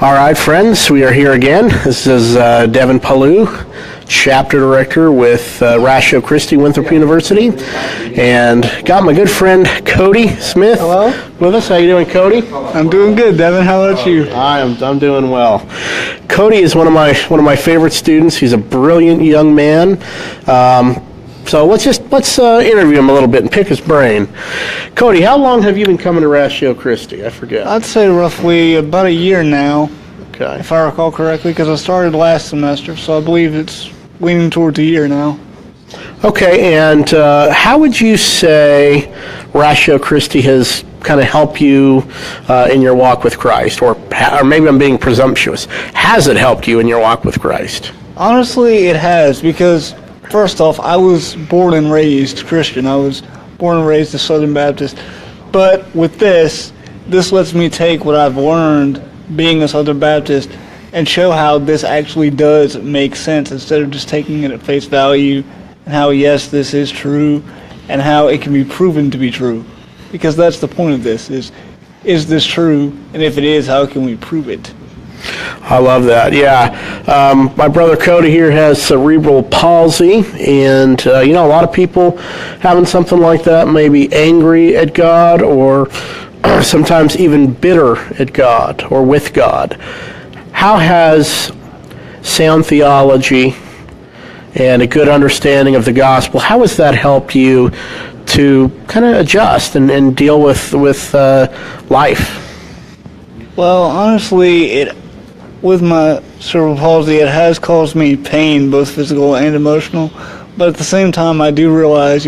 All right, friends, we are here again. This is Devin Palou, chapter director with Ratio Christi, Winthrop University, and got my good friend Cody Smith with us. How you doing, Cody? I'm doing good, Devin. How about you? I'm doing well. Cody is one of my favorite students. He's a brilliant young man. So let's interview him a little bit and pick his brain. Cody, how long have you been coming to Ratio Christi? I forget. I'd say roughly about a year now, Okay. if I recall correctly, because I started last semester, so I believe it's leaning towards a year now. Okay, and how would you say Ratio Christi has kind of helped you in your walk with Christ? Or maybe I'm being presumptuous. Has it helped you in your walk with Christ? Honestly, it has, because first off, I was born and raised Christian. I was born and raised a Southern Baptist. But with this lets me take what I've learned being a Southern Baptist and show how this actually does make sense instead of just taking it at face value, and how, yes, this is true, and how it can be proven to be true. Because that's the point of this, is this true? And if it is, how can we prove it? I love that, yeah. My brother Cody here has cerebral palsy, and a lot of people having something like that may be angry at God, or sometimes even bitter at God or with God. How has sound theology and a good understanding of the gospel, how has that helped you to kind of adjust and deal with life? Well, honestly, with my cerebral palsy, it has caused me pain, both physical and emotional. But at the same time, I do realize,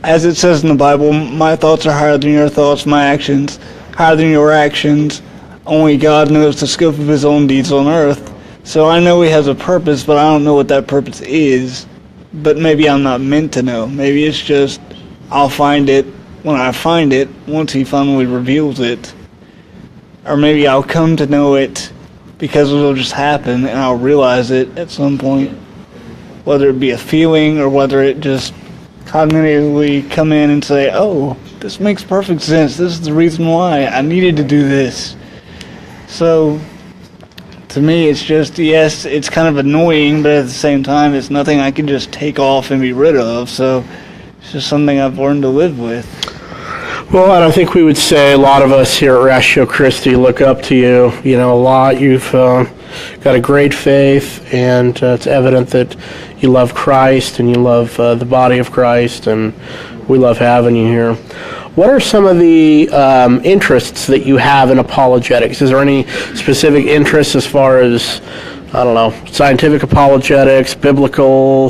as it says in the Bible, my thoughts are higher than your thoughts, my actions higher than your actions. Only God knows the scope of his own deeds on earth. So I know he has a purpose, but I don't know what that purpose is. But maybe I'm not meant to know. Maybe it's just I'll find it when I find it, once he finally reveals it. Or maybe I'll come to know it because it'll just happen and I'll realize it at some point. Whether it be a feeling or whether it just cognitively come in and say, oh, this makes perfect sense. This is the reason why I needed to do this. So, to me, it's just, yes, it's kind of annoying, but at the same time, it's nothing I can just take off and be rid of. So, it's just something I've learned to live with. Well, and I think we would say a lot of us here at Ratio Christi look up to you, a lot. You've got a great faith, and it's evident that you love Christ and you love the body of Christ, and we love having you here. What are some of the interests that you have in apologetics? Is there any specific interests as far as, scientific apologetics, biblical?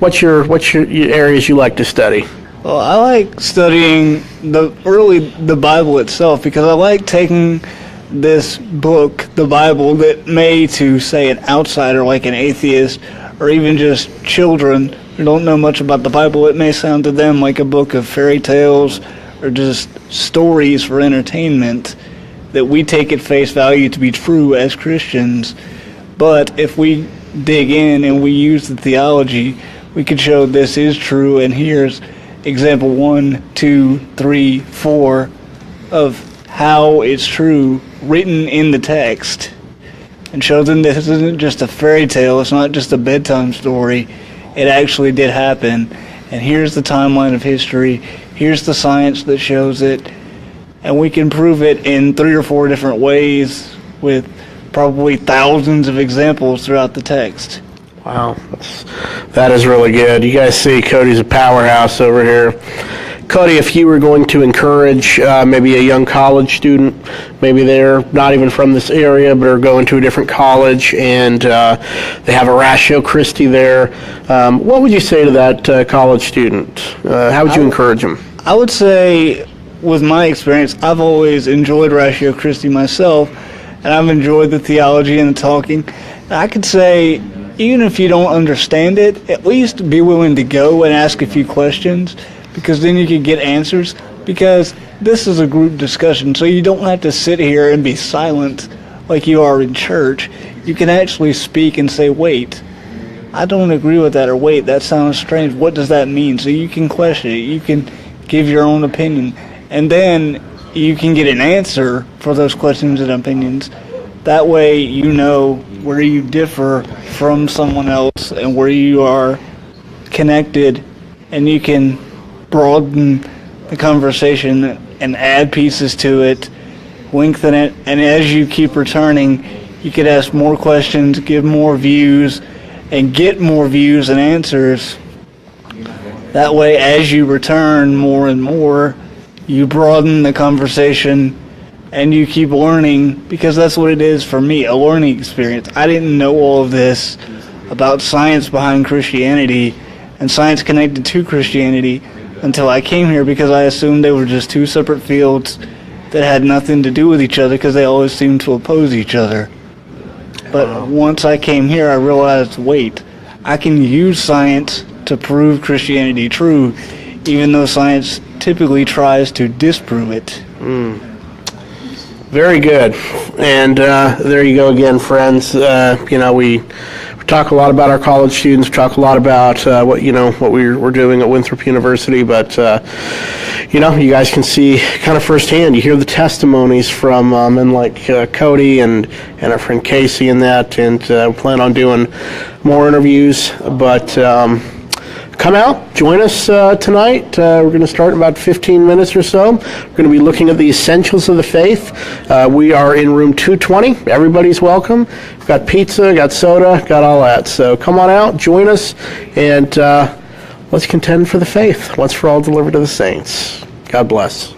What's your areas you like to study? Well, I like studying the Bible itself, because I like taking this book, the Bible, that may to, say, an outsider like an atheist or even just children who don't know much about the Bible, it may sound to them like a book of fairy tales or just stories for entertainment that we take at face value to be true as Christians. But if we dig in and we use the theology, we can show this is true, and here's example 1, 2, 3, 4 of how it's true written in the text, and show them this isn't just a fairy tale, it's not just a bedtime story, it actually did happen, and here's the timeline of history, here's the science that shows it, and we can prove it in 3 or 4 different ways with probably thousands of examples throughout the text. Wow, that is really good. You guys see Cody's a powerhouse over here. Cody, if you were going to encourage maybe a young college student, maybe they're not even from this area but are going to a different college, and they have a Ratio Christi there, what would you say to that college student? How would you encourage them? I would say, with my experience, I've always enjoyed Ratio Christi myself, and I've enjoyed the theology and the talking. And I could say, even if you don't understand it, at least be willing to go and ask a few questions, because then you can get answers, because this is a group discussion, so you don't have to sit here and be silent like you are in church. You can actually speak and say, wait, I don't agree with that, or wait, that sounds strange, what does that mean? So you can question it, you can give your own opinion, and then you can get an answer for those questions and opinions, That way you know where you differ from someone else and where you are connected, and you can broaden the conversation and add pieces to it, lengthen it, and as you keep returning, you could ask more questions, give more views, and get more views and answers. That way, as you return more and more, you broaden the conversation and you keep learning, because that's what it is for me, a learning experience. I didn't know all of this about science behind Christianity and science connected to Christianity until I came here, because I assumed they were just two separate fields that had nothing to do with each other because they always seemed to oppose each other. But once I came here, I realized, wait, I can use science to prove Christianity true, even though science typically tries to disprove it. Very good. And there you go again, friends. We talk a lot about our college students, talk a lot about what we're doing at Winthrop University, but you guys can see kind of firsthand. You hear the testimonies from men like Cody and our friend Casey and that, and we plan on doing more interviews, but come out, join us tonight. We're going to start in about 15 minutes or so. We're going to be looking at the essentials of the faith. We are in room 220. Everybody's welcome. We've got pizza, got soda, got all that. So come on out, join us, and let's contend for the faith. Once for all delivered to the saints. God bless.